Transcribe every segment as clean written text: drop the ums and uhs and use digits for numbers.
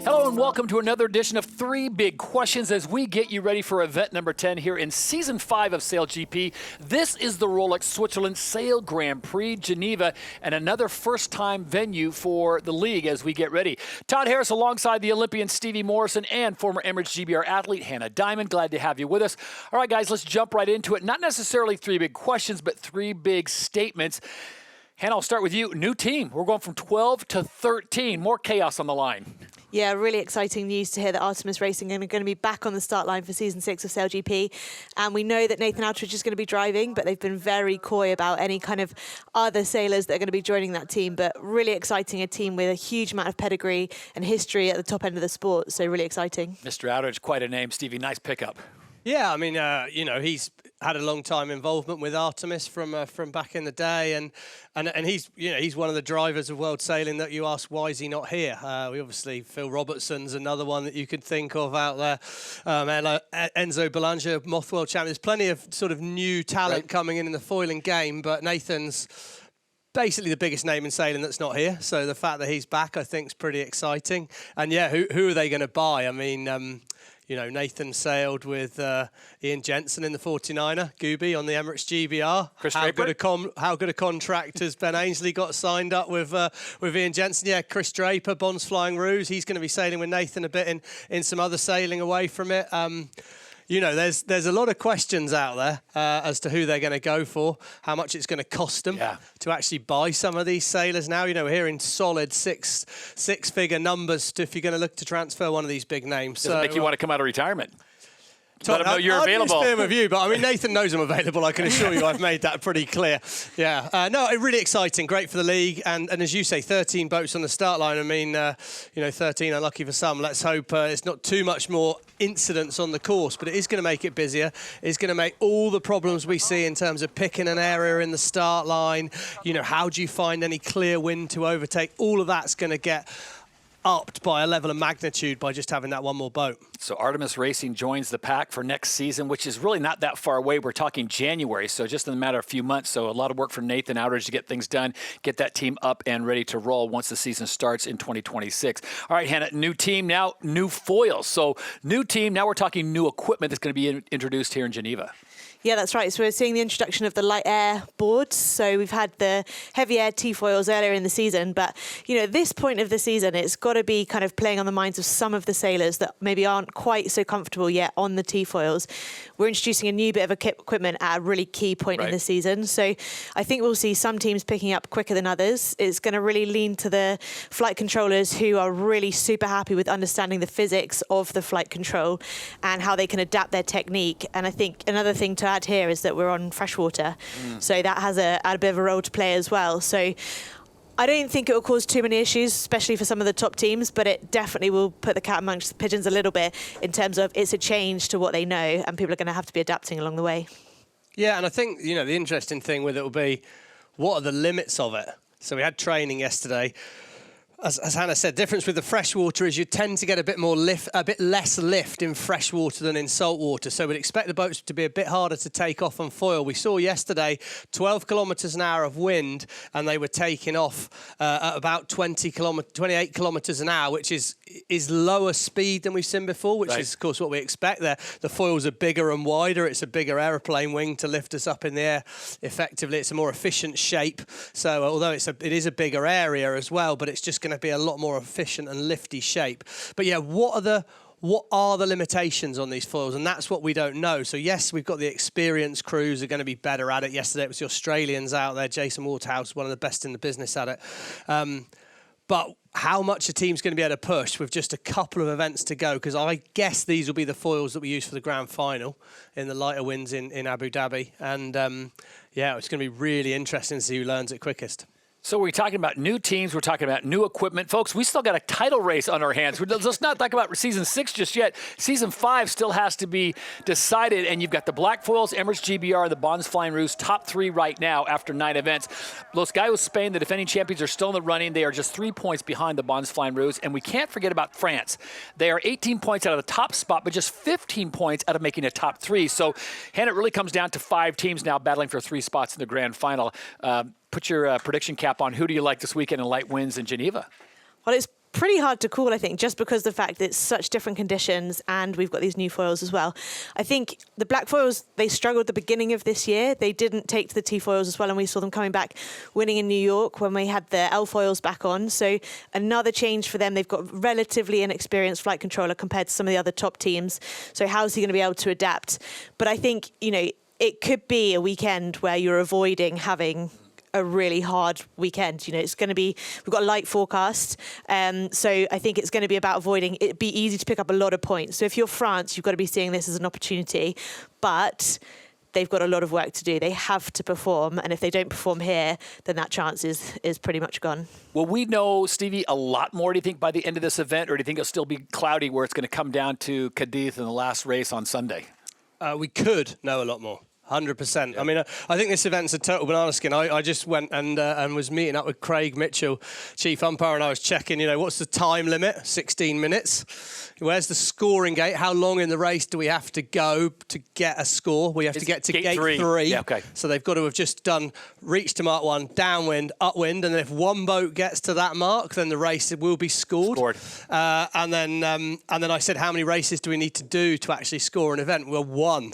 Hello and welcome to another edition of Three Big Questions as we get you ready for event number 10 here in Season 5 of SailGP. This is the Rolex Switzerland Sail Grand Prix Geneva and another first-time venue for the league as we get ready. Todd Harris alongside the Olympian Stevie Morrison and former Emirates GBR athlete Hannah Diamond. Glad to have you with us. All right, guys, let's jump right into it. Not necessarily three big questions, but three big statements. Hannah, I'll start with you. New team. We're going from 12 to 13. More chaos on the line. Yeah, really exciting news to hear that Artemis Racing are going to be back on the start line for Season 6 of SailGP. And we know that Nathan Outridge is going to be driving, but they've been very coy about any kind of other sailors that are going to be joining that team. But really exciting, a team with a huge amount of pedigree and history at the top end of the sport. So really exciting. Mr. Outridge, quite a name. Stevie, nice pickup. Yeah, I mean, he's had a long time involvement with Artemis from back in the day, and he's one of the drivers of world sailing that you ask, why is he not here? We obviously, Phil Robertson's another one that you could think of out there. Enzo Belanger, Moth World Champion. There's plenty of sort of new talent coming in the foiling game, but Nathan's basically the biggest name in sailing that's not here. So the fact that he's back, I think, is pretty exciting. And yeah, who are they going to buy? I mean, Nathan sailed with Ian Jensen in the 49er, Gooby on the Emirates GBR. How good a contract has Ben Ainsley got signed up with Ian Jensen? Yeah, Chris Draper, Bond's Flying Ruse. He's going to be sailing with Nathan a bit in some other sailing away from it. There's a lot of questions out there as to who they're going to go for, how much it's going to cost them to actually buy some of these sailors now. We're hearing solid six-figure numbers if you're going to look to transfer one of these big names. Does it make you want to come out of retirement? Todd, let them know you're available. I'll with you, but I mean, Nathan knows I'm available. I can assure you I've made that pretty clear. Yeah. Really exciting. Great for the league. And as you say, 13 boats on the start line. I mean, 13 unlucky for some. Let's hope it's not too much more incidents on the course, but it is going to make it busier. It's going to make all the problems we see in terms of picking an area in the start line. How do you find any clear wind to overtake? All of that's going to get upped by a level of magnitude by just having that one more boat. So Artemis Racing joins the pack for next season, which is really not that far away. We're talking January, so just in a matter of a few months. So a lot of work for Nathan Outridge to get things done, get that team up and ready to roll once the season starts in 2026. All right, Hannah, new team now, new foils. So new team, now we're talking new equipment that's going to be introduced here in Geneva. Yeah, that's right. So we're seeing the introduction of the light air boards. So we've had the heavy air T-foils earlier in the season. But, at this point of the season, it's got to be kind of playing on the minds of some of the sailors that maybe aren't quite so comfortable yet on the T-foils. We're introducing a new bit of equipment at a really key point in the season. So I think we'll see some teams picking up quicker than others. It's going to really lean to the flight controllers who are really super happy with understanding the physics of the flight control and how they can adapt their technique. And I think another thing to add here is that we're on freshwater, so that has a bit of a role to play as well. So I don't think it will cause too many issues, especially for some of the top teams, but it definitely will put the cat amongst the pigeons a little bit in terms of it's a change to what they know, and people are going to have to be adapting along the way. Yeah, and I think the interesting thing with it will be what are the limits of it. So we had training yesterday. As Hannah said, difference with the freshwater is you tend to get a bit less lift in freshwater than in saltwater. So we'd expect the boats to be a bit harder to take off on foil. We saw yesterday 12 kilometres an hour of wind, and they were taking off at about 28 kilometres an hour, which is lower speed than we've seen before, which is, of course, what we expect there. The foils are bigger and wider. It's a bigger aeroplane wing to lift us up in the air. Effectively, it's a more efficient shape. So although it is a bigger area as well, but it's just going to be a lot more efficient and lifty shape. But yeah, what are the limitations on these foils? And that's what we don't know. So yes, we've got the experienced crews who are going to be better at it. Yesterday it was the Australians out there. Jason Waterhouse, one of the best in the business at it. But how much a team's going to be able to push with just a couple of events to go? Because I guess these will be the foils that we use for the grand final in the lighter winds in Abu Dhabi. And it's going to be really interesting to see who learns it quickest. So we're talking about new teams. We're talking about new equipment. Folks, we still got a title race on our hands. Let's not talk about Season 6 just yet. Season 5 still has to be decided, and you've got the Black Foils, Emirates GBR, and the Bonds Flying Ruse, top 3 right now after 9 events. Los Gallos Spain, the defending champions, are still in the running. They are just 3 points behind the Bonds Flying Ruse, and we can't forget about France. They are 18 points out of the top spot, but just 15 points out of making a top 3. So, Hannah, it really comes down to 5 teams now battling for 3 spots in the grand final. Put your prediction cap on. Who do you like this weekend in light winds in Geneva? Well, it's pretty hard to call, I think, just because of the fact that it's such different conditions and we've got these new foils as well. I think the black foils, they struggled at the beginning of this year. They didn't take to the T foils as well, and we saw them coming back winning in New York when we had the L foils back on. So another change for them. They've got relatively inexperienced flight controller compared to some of the other top teams. So how's he going to be able to adapt? But I think, it could be a weekend where you're avoiding having a really hard weekend. It's going to be, we've got a light forecast. So I think it's going to be about avoiding, it'd be easy to pick up a lot of points. So if you're France, you've got to be seeing this as an opportunity, but they've got a lot of work to do. They have to perform. And if they don't perform here, then that chance is pretty much gone. Will we know, Stevie, a lot more, do you think, by the end of this event? Or do you think it'll still be cloudy where it's going to come down to Cadiz in the last race on Sunday? We could know a lot more. 100%. I mean, I think this event's a total banana skin. I just went and was meeting up with Craig Mitchell, chief umpire, and I was checking, what's the time limit? 16 minutes. Where's the scoring gate? How long in the race do we have to go to get a score? We have to get to gate three. Yeah, okay. So they've got to have just reached to mark 1, downwind, upwind, and then if one boat gets to that mark, then the race will be scored. And then I said, how many races do we need to do to actually score an event? Well, 1.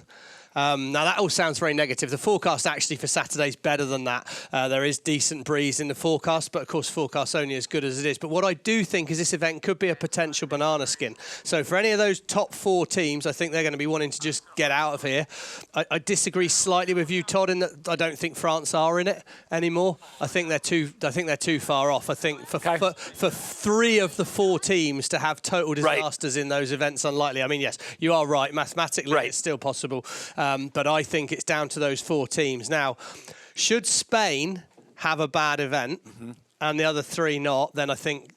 Now, that all sounds very negative. The forecast actually for Saturday is better than that. There is decent breeze in the forecast, but of course, forecast's only as good as it is. But what I do think is this event could be a potential banana skin. So for any of those top 4 teams, I think they're going to be wanting to just get out of here. I disagree slightly with you, Todd, in that I don't think France are in it anymore. I think they're too far off. I think for 3 of the 4 teams to have total disasters in those events, unlikely. I mean, yes, you are right. Mathematically, it's still possible. But I think it's down to those 4 teams. Now, should Spain have a bad event and the other 3 not, then I think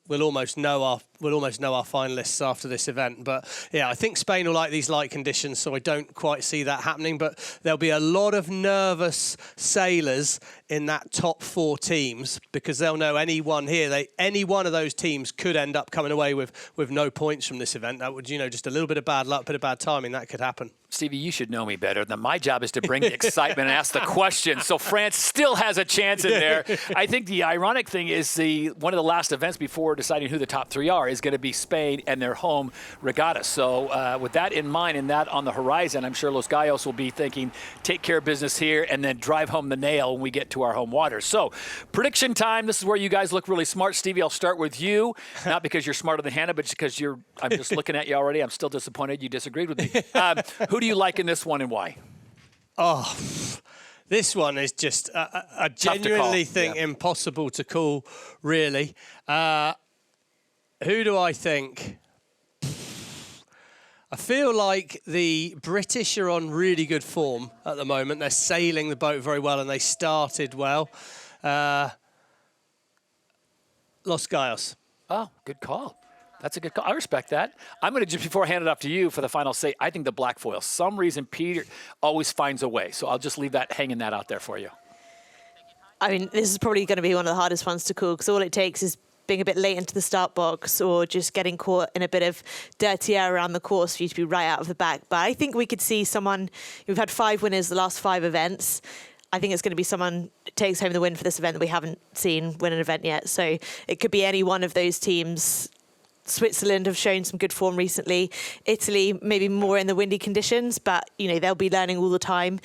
we'll almost know our finalists after this event. But yeah, I think Spain will like these light conditions, so I don't quite see that happening. But there'll be a lot of nervous sailors in that top 4 teams because they'll know any one of those teams could end up coming away with no points from this event. That would, just a little bit of bad luck, bit of bad timing, that could happen. Stevie, you should know me better. My job is to bring the excitement and ask the questions. So France still has a chance in there. I think the ironic thing is one of the last events before deciding who the top 3 are is going to be Spain and their home regatta. So with that in mind and that on the horizon, I'm sure Los Gallos will be thinking, take care of business here and then drive home the nail when we get to our home waters. So prediction time. This is where you guys look really smart. Stevie, I'll start with you. Not because you're smarter than Hannah, but just because I'm just looking at you already. I'm still disappointed you disagreed with me. Who do you like in this one and why? Oh, this one is just I genuinely think impossible to call, really. Who do I think? I feel like the British are on really good form at the moment. They're sailing the boat very well and they started well. Los Gallos. Oh, good call. That's a good call. I respect that. I'm going to, just before I hand it off to you for the final say, I think the black foil. Some reason Peter always finds a way. So I'll just leave that hanging that out there for you. I mean, this is probably going to be one of the hardest ones to call because all it takes is being a bit late into the start box or just getting caught in a bit of dirty air around the course for you to be right out of the back. But I think we could see someone, we've had 5 winners the last 5 events. I think it's going to be someone who takes home the win for this event that we haven't seen win an event yet. So it could be any one of those teams. Switzerland have shown some good form recently. Italy, maybe more in the windy conditions, but they'll be learning all the time.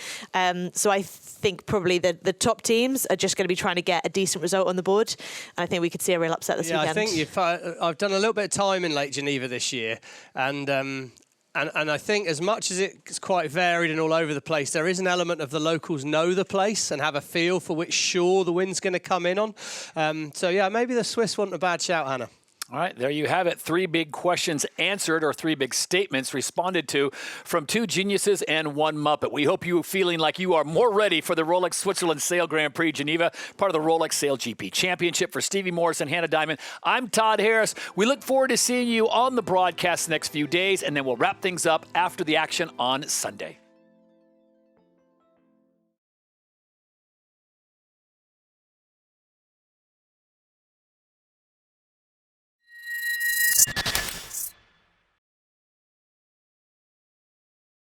So I think probably the top teams are just going to be trying to get a decent result on the board. And I think we could see a real upset this weekend. I think I've done a little bit of time in Lake Geneva this year, and I think as much as it's quite varied and all over the place, there is an element of the locals know the place and have a feel for which shore the wind's going to come in on. So yeah, maybe the Swiss want a bad shout, Hannah. All right, there you have it. 3 big questions answered or 3 big statements responded to from 2 geniuses and 1 Muppet. We hope you are feeling like you are more ready for the Rolex Switzerland Sail Grand Prix Geneva, part of the Rolex SailGP Championship. For Stevie Morrison, Hannah Diamond, I'm Todd Harris. We look forward to seeing you on the broadcast the next few days, and then we'll wrap things up after the action on Sunday.